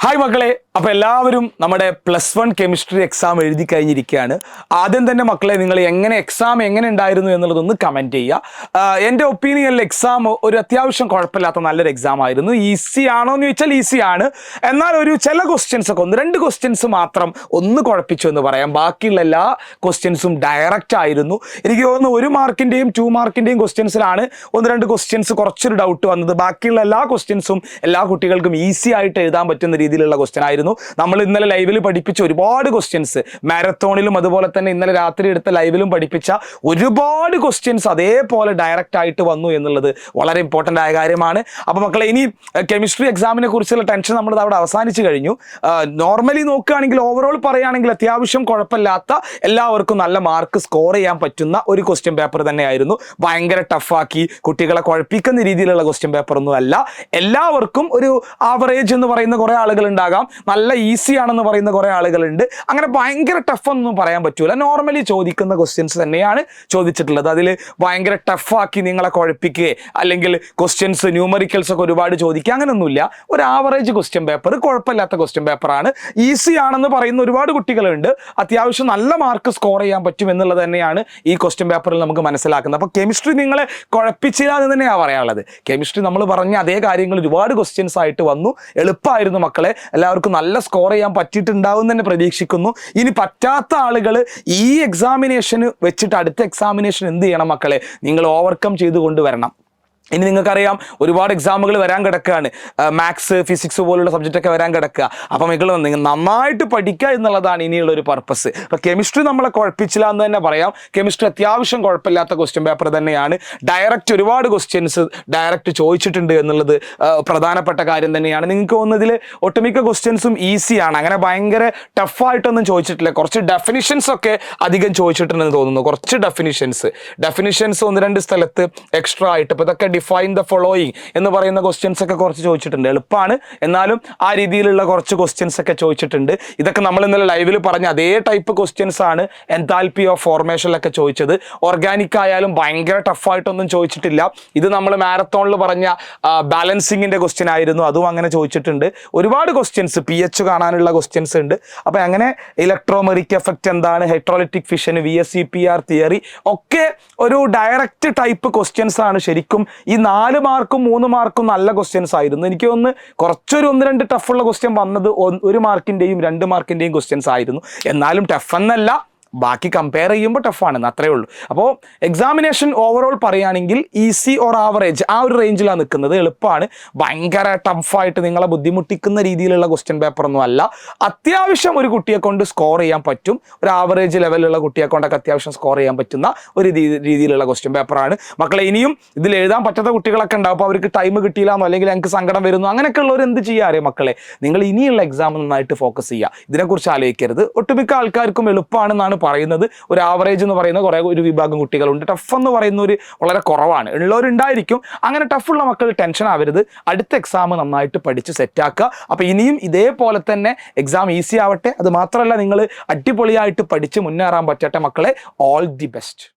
Hi മക്കളെ, അപ്പോൾ എല്ലാവരും നമ്മുടെ +1 കെമിസ്ട്രി എക്സാം എഴുതി കഴിഞ്ഞിരിക്കുകയാണ്. ആദ്യം തന്നെ മക്കളെ, നിങ്ങൾ എക്സാം എങ്ങനെ ഉണ്ടായിരുന്നു എന്നുള്ളതൊന്ന് കമൻറ്റ് ചെയ്യുക. എൻ്റെ ഒപ്പീനിയനിൽ എക്സാം ഒരു അത്യാവശ്യം കുഴപ്പമില്ലാത്ത നല്ലൊരു എക്സാം ആയിരുന്നു. ഈസി ആണോ എന്ന് ചോദിച്ചാൽ ഈസി ആണ്. എന്നാൽ ചില ക്വസ്റ്റ്യൻസ് ഒക്കെ 1-2 ക്വസ്റ്റ്യൻസ് മാത്രം ഒന്ന് കുഴപ്പിച്ചു എന്ന് പറയാം. ബാക്കിയുള്ള എല്ലാ ക്വസ്റ്റ്യൻസും ഡയറക്റ്റ് ആയിരുന്നു. എനിക്ക് തോന്നുന്നു 1 മാർക്കിൻ്റെയും 2 മാർക്കിൻ്റെയും ക്വസ്റ്റ്യൻസിലാണ് 1-2 ക്വസ്റ്റ്യൻസ് കുറച്ചൊരു ഡൗട്ട് വന്നത്. ബാക്കിയുള്ള എല്ലാ ക്വസ്റ്റ്യൻസും എല്ലാ കുട്ടികൾക്കും ഈസി ആയിട്ട് എഴുതാൻ പറ്റുന്ന രീതിയിലുള്ള ക്വസ്റ്റ്യൻ ആയിരുന്നു. നമ്മൾ ഇന്നലെ ലൈവിൽ പഠിപ്പിച്ച ഒരുപാട് ക്വസ്റ്റ്യൻസ്, മാരത്തോണിലും അതുപോലെ തന്നെ ഇന്നലെ രാത്രി എടുത്ത ലൈവിലും പഠിപ്പിച്ച ഒരുപാട് ക്വസ്റ്റ്യൻസ് അതേപോലെ ഡയറക്റ്റ് ആയിട്ട് വന്നു എന്നുള്ളത് വളരെ ഇമ്പോർട്ടൻ്റ് ആയ കാര്യമാണ്. അപ്പോൾ മക്കളെ, ഇനി കെമിസ്ട്രി എക്സാമിനെ കുറിച്ചുള്ള ടെൻഷൻ നമ്മൾ അവിടെ അവസാനിച്ചു കഴിഞ്ഞു. നോർമലി നോക്കുകയാണെങ്കിൽ, ഓവറോൾ പറയുകയാണെങ്കിൽ അത്യാവശ്യം കുഴപ്പമില്ലാത്ത, എല്ലാവർക്കും നല്ല മാർക്ക് സ്കോർ ചെയ്യാൻ പറ്റുന്ന ഒരു ക്വസ്റ്റ്യൻ പേപ്പർ തന്നെയായിരുന്നു. ഭയങ്കര ടഫാക്കി കുട്ടികളെ കുഴപ്പിക്കുന്ന രീതിയിലുള്ള ക്വസ്റ്റ്യൻ പേപ്പർ ഒന്നും അല്ല. എല്ലാവർക്കും ഒരു ആവറേജ് എന്ന് പറയുന്ന കുറേ ആളുകൾ ഉണ്ടാകാം, നല്ല ഈസി ആണെന്ന് പറയുന്ന കുറേ ആളുകളുണ്ട്. അങ്ങനെ ഭയങ്കര ടഫ് ഒന്നും പറയാൻ പറ്റൂല. നോർമലി ചോദിക്കുന്ന ക്വസ്റ്റ്യൻസ് തന്നെയാണ് ചോദിച്ചിട്ടുള്ളത്. അതിൽ ഭയങ്കര ടഫാക്കി നിങ്ങളെ കുഴപ്പിക്കുകയോ അല്ലെങ്കിൽ ക്വസ്റ്റ്യൻസ് ന്യൂമറിക്കൽസ് ഒക്കെ ഒരുപാട് ചോദിക്കുക അങ്ങനെയൊന്നുമില്ല. ഒരു ആവറേജ് ക്വസ്റ്റ്യൻ പേപ്പർ, കുഴപ്പമില്ലാത്ത ക്വസ്റ്റ്യൻ പേപ്പറാണ്. ഈസി ആണെന്ന് പറയുന്ന ഒരുപാട് കുട്ടികളുണ്ട്. അത്യാവശ്യം നല്ല മാർക്ക് സ്കോർ ചെയ്യാൻ പറ്റും എന്നുള്ളത് തന്നെയാണ് ഈ ക്വസ്റ്റ്യൻ പേപ്പറിൽ നമുക്ക് മനസ്സിലാക്കുന്നത്. അപ്പോൾ കെമിസ്ട്രി നിങ്ങളെ കുഴപ്പിച്ചില്ല എന്ന് തന്നെയാണ് പറയാനുള്ളത്. കെമിസ്ട്രി നമ്മൾ പറഞ്ഞ അതേ കാര്യങ്ങൾ ഒരുപാട് ക്വസ്റ്റ്യൻസ് ആയിട്ട് വന്നു. എളുപ്പമായിരുന്നു മക്കളെ. എല്ലാവർക്കും നല്ല സ്കോർ ചെയ്യാൻ പറ്റിയിട്ടുണ്ടാവും തന്നെ പ്രതീക്ഷിക്കുന്നു. ഇനി പറ്റാത്ത ആളുകൾ ഈ എക്സാമിനേഷന് വെച്ചിട്ട് അടുത്ത എക്സാമിനേഷൻ എന്ത് ചെയ്യണം മക്കളെ? നിങ്ങൾ ഓവർകം ചെയ്ത് കൊണ്ടുവരണം. ഇനി നിങ്ങൾക്കറിയാം, ഒരുപാട് എക്സാമുകൾ വരാൻ കിടക്കുകയാണ്. മാത്സ്, ഫിസിക്സ് പോലുള്ള സബ്ജക്റ്റൊക്കെ വരാൻ കിടക്കുക. അപ്പം നിങ്ങൾ നന്നായിട്ട് പഠിക്കുക എന്നുള്ളതാണ് ഇനിയുള്ള ഒരു പർപ്പസ്. അപ്പോൾ കെമിസ്ട്രി നമ്മളെ കുഴപ്പിച്ചില്ല എന്ന് തന്നെ പറയാം. കെമിസ്ട്രി അത്യാവശ്യം കുഴപ്പമില്ലാത്ത ക്വസ്റ്റ്യൻ പേപ്പർ തന്നെയാണ്. ഡയറക്റ്റ് ഒരുപാട് ക്വസ്റ്റ്യൻസ് ഡയറക്റ്റ് ചോദിച്ചിട്ടുണ്ട് എന്നുള്ളത് പ്രധാനപ്പെട്ട കാര്യം തന്നെയാണ്. നിങ്ങൾക്ക് തോന്നുന്നതിൽ ഒട്ടുമിക്ക ക്വസ്റ്റ്യൻസും ഈസിയാണ്. അങ്ങനെ ഭയങ്കര ടഫായിട്ടൊന്നും ചോദിച്ചിട്ടില്ല. കുറച്ച് ഡെഫിനിഷൻസ് ഒക്കെ അധികം ചോദിച്ചിട്ടുണ്ടെന്ന് തോന്നുന്നു. കുറച്ച് ഡെഫിനിഷൻസ് 1-2 സ്ഥലത്ത് എക്സ്ട്രാ ആയിട്ട്. ഇപ്പോൾ ഇതൊക്കെ ഡിഫൈൻ ദ ഫോളോയിങ് എന്ന് പറയുന്ന ക്വസ്റ്റ്യൻസ് ഒക്കെ കുറച്ച് ചോദിച്ചിട്ടുണ്ട്. എളുപ്പമാണ്, എന്നാലും ആ രീതിയിലുള്ള കുറച്ച് ക്വസ്റ്റ്യൻസ് ഒക്കെ ചോദിച്ചിട്ടുണ്ട്. ഇതൊക്കെ നമ്മൾ ഇന്നലെ ലൈവിൽ പറഞ്ഞ അതേ ടൈപ്പ് ക്വസ്റ്റ്യൻസ് ആണ് എൻതാൽപ്പി ഓഫ് ഫോർമേഷനിലൊക്കെ ചോദിച്ചത്. ഓർഗാനിക് ആയാലും ഭയങ്കര ടഫായിട്ടൊന്നും ചോദിച്ചിട്ടില്ല. ഇത് നമ്മൾ മാരത്തോണിൽ പറഞ്ഞ ബാലൻസിങ്ങിൻ്റെ ക്വസ്റ്റ്യൻ ആയിരുന്നു, അതും അങ്ങനെ ചോദിച്ചിട്ടുണ്ട്. ഒരുപാട് ക്വസ്റ്റ്യൻസ് pH കാണാനുള്ള ക്വസ്റ്റ്യൻസ് ഉണ്ട്. അപ്പോൾ അങ്ങനെ ഇലക്ട്രോമെറിക് എഫക്റ്റ് എന്താണ്, ഹൈഡ്രോളിറ്റിക് ഫിഷൻ, VSEPR തിയറി ഒക്കെ ഒരു ഡയറക്റ്റ് ടൈപ്പ് ക്വസ്റ്റ്യൻസ് ആണ്. ശരിക്കും ഈ 4 മാർക്കും 3 മാർക്കും നല്ല ക്വസ്റ്റ്യൻസ് ആയിരുന്നു. എനിക്ക് തോന്നുന്നു കുറച്ചൊരു 1-2 ടഫുള്ള ക്വസ്റ്റ്യൻ വന്നത് 1 മാർക്കിൻ്റെയും 2 മാർക്കിൻ്റെയും ക്വസ്റ്റ്യൻസ് ആയിരുന്നു. എന്നാലും ടഫ് എന്നല്ല, ബാക്കി കമ്പയർ ചെയ്യുമ്പോൾ ടഫാണെന്ന് അത്രേ ഉള്ളൂ. അപ്പോൾ എക്സാമിനേഷൻ ഓവറോൾ പറയുകയാണെങ്കിൽ ഈസി ഓർ ആവറേജ് ആ ഒരു റേഞ്ചിലാണ് നിൽക്കുന്നത്. എളുപ്പമാണ്. ഭയങ്കര ടഫായിട്ട് നിങ്ങളെ ബുദ്ധിമുട്ടിക്കുന്ന രീതിയിലുള്ള ക്വസ്റ്റ്യൻ പേപ്പറൊന്നും അല്ല. അത്യാവശ്യം ഒരു കുട്ടിയെ കൊണ്ട് സ്കോർ ചെയ്യാൻ പറ്റും. ഒരു ആവറേജ് ലെവലിലുള്ള കുട്ടിയെ കൊണ്ടൊക്കെ അത്യാവശ്യം സ്കോർ ചെയ്യാൻ പറ്റുന്ന ഒരു രീതിയിലുള്ള ക്വസ്റ്റ്യൻ പേപ്പറാണ് മക്കളെ. ഇനിയും ഇതിൽ എഴുതാൻ പറ്റാത്ത കുട്ടികളൊക്കെ ഉണ്ടാവും. അപ്പോൾ അവർക്ക് ടൈം കിട്ടിയില്ലാന്നോ അല്ലെങ്കിൽ ഞങ്ങൾക്ക് സങ്കടം വരുന്നു അങ്ങനെയൊക്കെ ഉള്ളവർ എന്ത് ചെയ്യാറ് മക്കളെ? നിങ്ങൾ ഇനിയുള്ള എക്സാം നന്നായിട്ട് ഫോക്കസ് ചെയ്യുക. ഇതിനെക്കുറിച്ച് ആലോചിക്കരുത്. ഒട്ടുമിക്ക ആൾക്കാർക്കും എളുപ്പമാണെന്നാണ് പറയുന്നത്. ഒരു ആവറേജ് എന്ന് പറയുന്ന ഒരു വിഭാഗം കുട്ടികളുണ്ട്. ടഫ് എന്ന് പറയുന്നവർ വളരെ കുറവാണ്. ഉള്ളവരുണ്ടായിരിക്കും. അങ്ങനെ ടഫുള്ള മക്കൾ ടെൻഷൻ ആവരുത്. അടുത്ത എക്സാം നന്നായിട്ട് പഠിച്ച് സെറ്റാക്കുക. അപ്പോൾ ഇനിയും ഇതേപോലെ തന്നെ എക്സാം ഈസി ആവട്ടെ. അത് മാത്രമല്ല, നിങ്ങൾ അടിപൊളിയായിട്ട് പഠിച്ച് മുന്നേറാൻ പറ്റട്ടെ മക്കളെ. All the best.